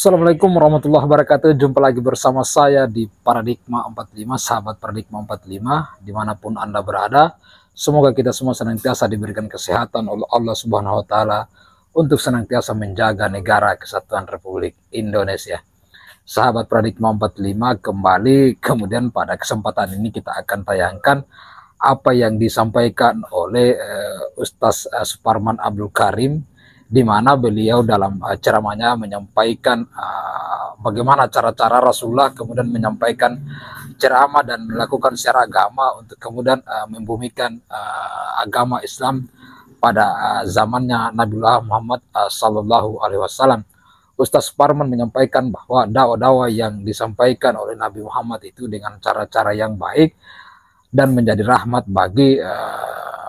Assalamualaikum warahmatullahi wabarakatuh. Jumpa lagi bersama saya di Paradigma 45, sahabat Paradigma 45, dimanapun Anda berada. Semoga kita semua senantiasa diberikan kesehatan oleh Allah Subhanahu wa Ta'ala untuk senantiasa menjaga negara kesatuan Republik Indonesia. Sahabat Paradigma 45 kembali, kemudian pada kesempatan ini kita akan tayangkan apa yang disampaikan oleh Ustaz Suparman Abdul Karim, di mana beliau dalam ceramahnya menyampaikan bagaimana cara-cara Rasulullah kemudian menyampaikan ceramah dan melakukan secara agama untuk kemudian membumikan agama Islam pada zamannya Nabiullah Muhammad Sallallahu Alaihi Wasallam. Ustaz Suparman menyampaikan bahwa dakwah-dakwah yang disampaikan oleh Nabi Muhammad itu dengan cara-cara yang baik dan menjadi rahmat bagi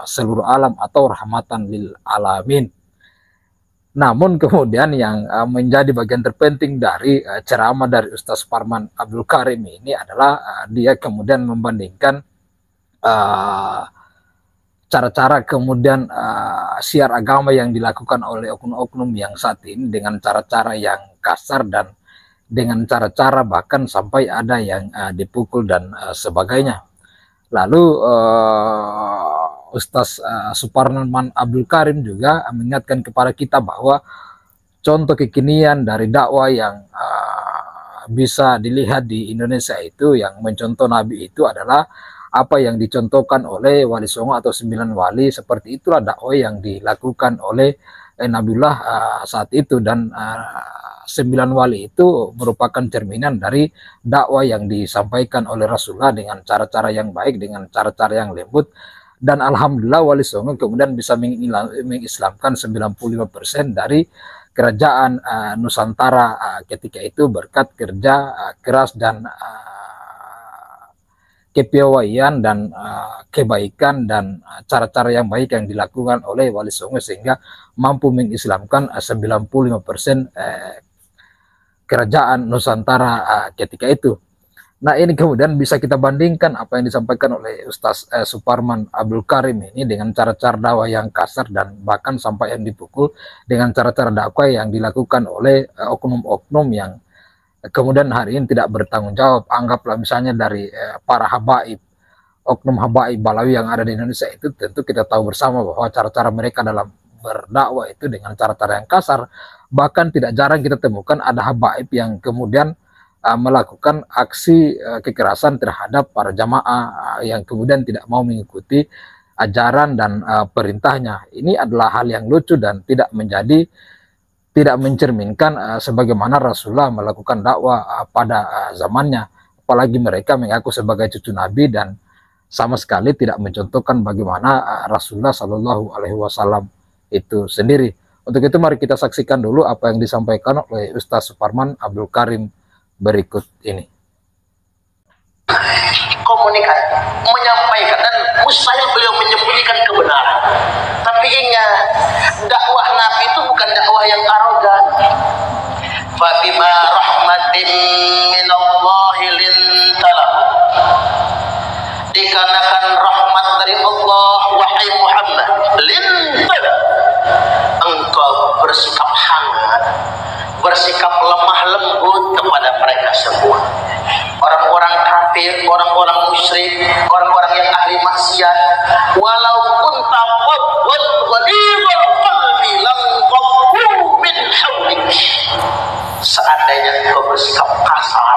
seluruh alam atau rahmatan lil alamin. Namun kemudian yang menjadi bagian terpenting dari ceramah dari Ustaz Suparman Abdul Karim ini adalah dia kemudian membandingkan cara-cara kemudian siar agama yang dilakukan oleh oknum-oknum yang saat ini dengan cara-cara yang kasar dan dengan cara-cara bahkan sampai ada yang dipukul dan sebagainya. Lalu Ustaz Suparman Abdul Karim juga mengingatkan kepada kita bahwa contoh kekinian dari dakwah yang bisa dilihat di Indonesia itu yang mencontoh Nabi itu adalah apa yang dicontohkan oleh Wali Songo atau 9 wali. Seperti itulah dakwah yang dilakukan oleh Nabiullah saat itu, dan 9 wali itu merupakan cerminan dari dakwah yang disampaikan oleh Rasulullah dengan cara-cara yang baik, dengan cara-cara yang lembut. Dan alhamdulillah Wali Songo kemudian bisa mengislamkan 95% dari kerajaan Nusantara ketika itu berkat kerja keras dan kepiawaian dan kebaikan dan cara-cara yang baik yang dilakukan oleh Wali Songo sehingga mampu mengislamkan 95% kerajaan Nusantara ketika itu. Nah, ini kemudian bisa kita bandingkan apa yang disampaikan oleh Ustaz Suparman Abdul Karim ini dengan cara-cara dakwah yang kasar dan bahkan sampai yang dipukul, dengan cara-cara dakwah yang dilakukan oleh oknum-oknum yang kemudian hari ini tidak bertanggung jawab. Anggaplah misalnya dari para habaib, oknum habaib Balawi yang ada di Indonesia itu, tentu kita tahu bersama bahwa cara-cara mereka dalam berdakwah itu dengan cara-cara yang kasar. Bahkan tidak jarang kita temukan ada habaib yang kemudian melakukan aksi kekerasan terhadap para jamaah yang kemudian tidak mau mengikuti ajaran dan perintahnya. Ini adalah hal yang lucu dan tidak mencerminkan sebagaimana Rasulullah melakukan dakwah pada zamannya. Apalagi mereka mengaku sebagai cucu Nabi dan sama sekali tidak mencontohkan bagaimana Rasulullah Shallallahu Alaihi Wasallam itu sendiri. Untuk itu mari kita saksikan dulu apa yang disampaikan oleh Ustaz Suparman Abdul Karim berikut ini. Komunikasi, menyampaikan, dan mustahil beliau menyembunyikan kebenaran. Tapi ingat, dakwah Nabi itu bukan dakwah yang arogan. Fabima rahmatin minallahi lintalah, dikarenakan rahmat dari Allah, wahai Muhammad, lintalah, engkau bersikap hangat, bersikap lemah lembut kepada mereka semua, orang-orang kafir, orang-orang musyrik, orang-orang yang ahli maksiat. Walaupun taqawwal ghalidhal qalbi lanqaddu min hawlik, seandainya engkau bersikap kasar,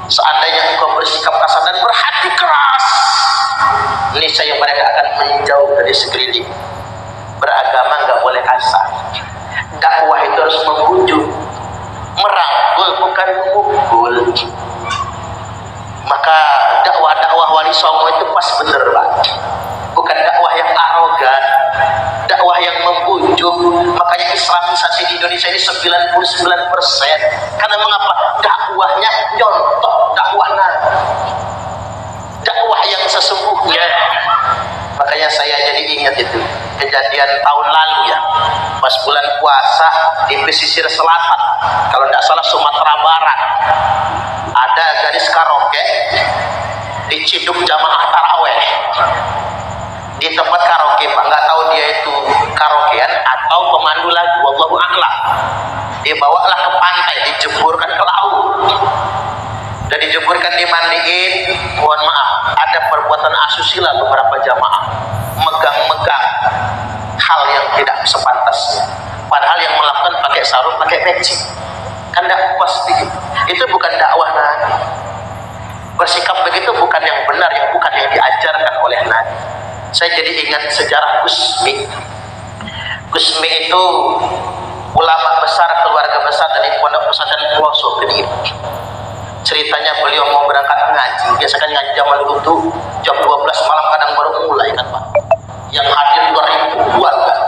seandainya engkau bersikap kasar dan berhati keras, niscaya mereka akan menjauh dari sekeliling. Beragama nggak boleh kasar. Dakwah itu harus membujuk, merangkul, bukan memukul. Maka dakwah Wali Songo itu pas bener, Pak. Bukan dakwah yang arogan, dakwah yang membujuk. Makanya Islamisasi di Indonesia ini 99%. Karena mengapa? Dakwahnya nyontok dakwah Nabi, dakwah yang sesungguhnya. Makanya saya jadi ingat itu kejadian tahun lalu ya, pas bulan puasa di pesisir selatan, kalau tidak salah Sumatera Barat, ada gadis karaoke diciduk jamaah taraweh di tempat karaoke, Pak. Nggak tahu dia itu karaokean atau pemandu lagu, wallahu a'lam. dibawalah ke pantai, dijeburkan ke laut, dan dijeburkan, dimandiin. Mohon maaf, ada perbuatan asusila beberapa jamaah, megang-megang hal yang tidak sepantasnya, padahal yang melakukan pakai sarung, pakai peci, kan tidak pas begitu. Itu bukan dakwah Nabi. Bersikap begitu bukan yang benar, yang bukan yang diajarkan oleh Nabi. Saya jadi ingat sejarah Gusmi. Gusmi itu ulama besar, keluarga besar dari Pondok Pesantren Pelosok Kediri. Ceritanya beliau mau berangkat ngaji, biasakan ngaji zaman dulu tuh jam 12 malam, kadang baru mulai kan Pak. Yang hadir 2.000-an kan.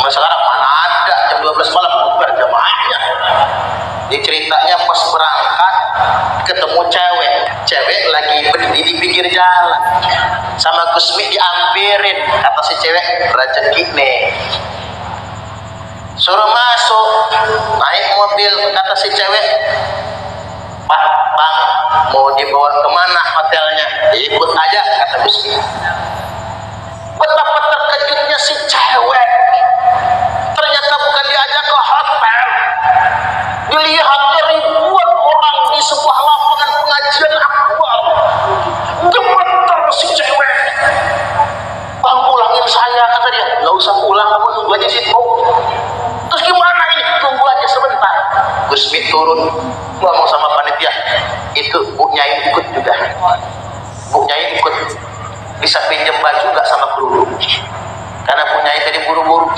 Sekarang mana ada jam 12 malam bubar jamaahnya. Di ceritanya pas berangkat ketemu cewek lagi berdiri di pinggir jalan, sama Gusmi diampirin, kata si cewek, rezeki nih, suruh masuk, naik mobil, kata si cewek, Pak, Bang, mau dibawa kemana hotelnya? Ikut aja, kata Gusmi. Betapa terkejutnya si cewek, ternyata bukan diajak ke hotel, dilihatnya ribuan orang di sebuah lapangan pengajian akbar. Gemeter si cewek. Bang, pulangin saya, kata dia. Nggak usah pulang, kamu tunggu aja situ. Terus gimana ini? Tunggu aja sebentar. Gusmi turun, ngomong sama panitia, itu Bu Nyai ikut juga. Bu Nyai ikut. Bisa pinjam baju nggak sama kerudung? Karena Bu Nyai tadi buru-buru.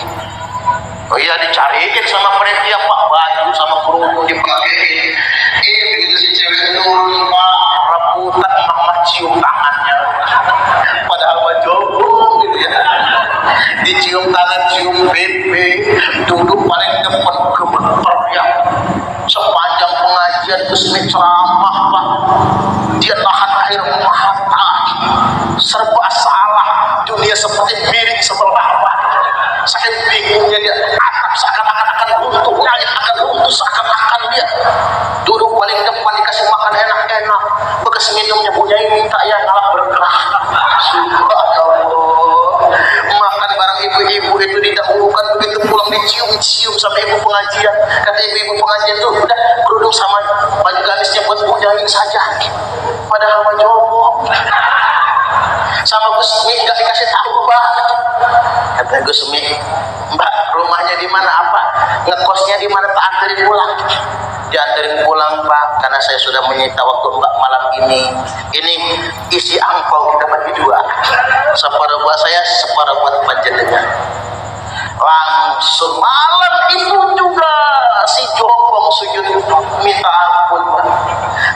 Oh iya, dicariin sama panitia, Pak, baju sama kerudung dipakein. Begitu si cewek turun, Pak, rebutan, mama cium tangannya. Padahal mah jomblo gitu ya. Dicium tangan, cium bebe, duduk paling depan, gemeter ya. Sepanjang pengajian Gusmi ceramah, Pak, dia tahan air mata, serba salah, dunia seperti miring sebelah, Pak. Saking bingungnya dia, atap seakan-akan akan runtuh, langit akan runtuh seakan-akan dia duduk paling depan, dikasih makan enak-enak, bekas minumnya Bu Nyai minta, ya ngalah berkerah. Subhanallah, makan bareng ibu-ibu itu didahulukan, begitu pulang dicium-cium sampai ibu pengajian. Kata ibu-ibu pengajian itu, udah kerudung sama baju gamisnya buat Bu Nyai saja, padahal mah jomblo. Sama Gusmi nggak dikasih tahu, Pak. Kata Gusmi, Mbak, rumahnya di mana, apa ngekosnya di mana, tak anterin pulang. Dianterin pulang, Pak, karena saya sudah menyita waktu Mbak malam ini. Ini isi angpau kita bagi dua, separuh buat saya, separuh buat panjenengan. Langsung malam itu juga si jombong sujud minta ampun, Pak.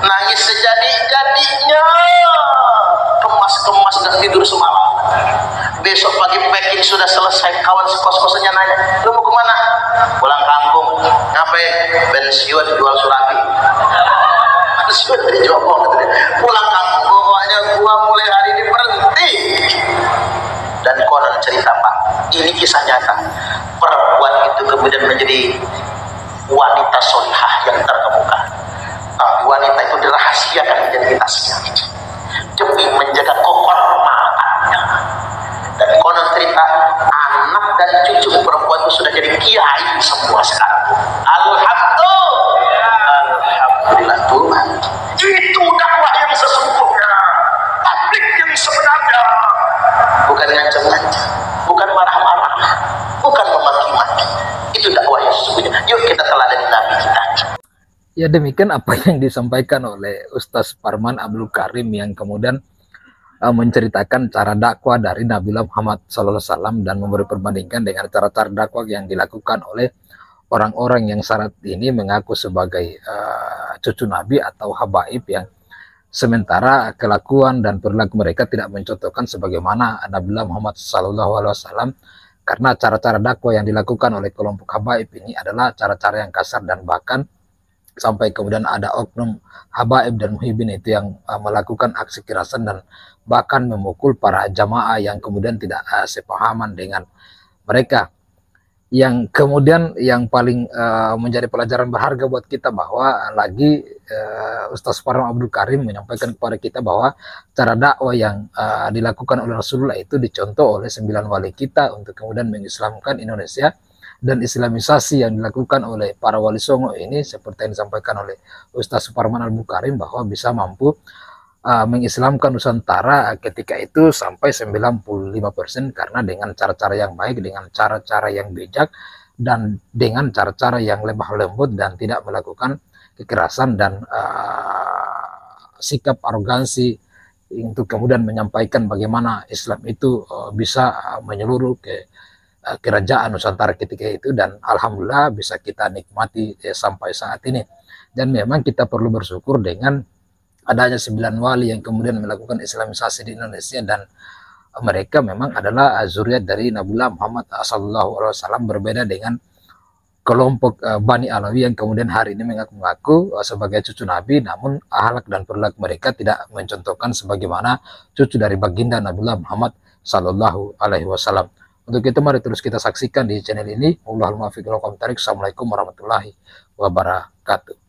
Nangis sejadi-jadinya, kemas-kemas dan tidur semalam. Besok pagi packing sudah selesai, kawan sekos-kosannya nanya, lu mau kemana? Pulang kampung. Ngapain? Pensiun jual surabi. Pensiun dari Jombang. Pulang kampung, pokoknya gua mulai hari ini berhenti. Dan konon cerita, Pak, ini kisah nyata. Perempuan itu kemudian menjadi wanita solihah yang terkemuka. Tapi wanita itu dirahasiakan identitasnya demi menjaga kehormatannya. Dan konon cerita, anak dan cucu perempuan itu sudah jadi kiai semua sekarang. Alhamdulillah Tuhan. Itu dakwah yang sesungguhnya, tablik yang sebenarnya. Bukan ngancam-ngancam, bukan marah-marah, bukan memaki-maki. Itu dakwah yang sesungguhnya. Yuk kita teladani Nabi kita. Ya, demikian apa yang disampaikan oleh Ustaz Parman Abdul Karim yang kemudian menceritakan cara dakwah dari Nabiullah Muhammad SAW dan memberi perbandingan dengan cara-cara dakwah yang dilakukan oleh orang-orang yang saat ini mengaku sebagai cucu Nabi atau habaib, yang sementara kelakuan dan perilaku mereka tidak mencontohkan sebagaimana Nabiullah Muhammad SAW, karena cara-cara dakwah yang dilakukan oleh kelompok habaib ini adalah cara-cara yang kasar, dan bahkan sampai kemudian ada oknum habaib dan muhibin itu yang melakukan aksi kekerasan dan bahkan memukul para jamaah yang kemudian tidak sepahaman dengan mereka. Yang kemudian yang paling menjadi pelajaran berharga buat kita bahwa lagi Ustaz Parman Abdul Karim menyampaikan kepada kita bahwa cara dakwah yang dilakukan oleh Rasulullah itu dicontoh oleh 9 wali kita untuk kemudian mengislamkan Indonesia dan Islamisasi yang dilakukan oleh para wali songo ini seperti yang disampaikan oleh Ustaz Suparman Al-Bukarim bahwa bisa mampu mengislamkan Nusantara ketika itu sampai 95% karena dengan cara-cara yang baik, dengan cara-cara yang bijak, dan dengan cara-cara yang lemah lembut dan tidak melakukan kekerasan dan sikap arogansi untuk kemudian menyampaikan bagaimana Islam itu bisa menyeluruh ke kerajaan Nusantara ketika itu, dan alhamdulillah bisa kita nikmati sampai saat ini. Dan memang kita perlu bersyukur dengan adanya 9 wali yang kemudian melakukan Islamisasi di Indonesia, dan mereka memang adalah zuriat dari Nabiullah Muhammad SAW, berbeda dengan kelompok Bani Alawi yang kemudian hari ini mengaku-ngaku sebagai cucu Nabi, namun akhlak dan perilaku mereka tidak mencontohkan sebagaimana cucu dari baginda Nabiullah Muhammad SAW. Untuk itu mari terus kita saksikan di channel ini. Wallahul muwaffiq ila aqwamit thoriq. Assalamualaikum warahmatullahi wabarakatuh.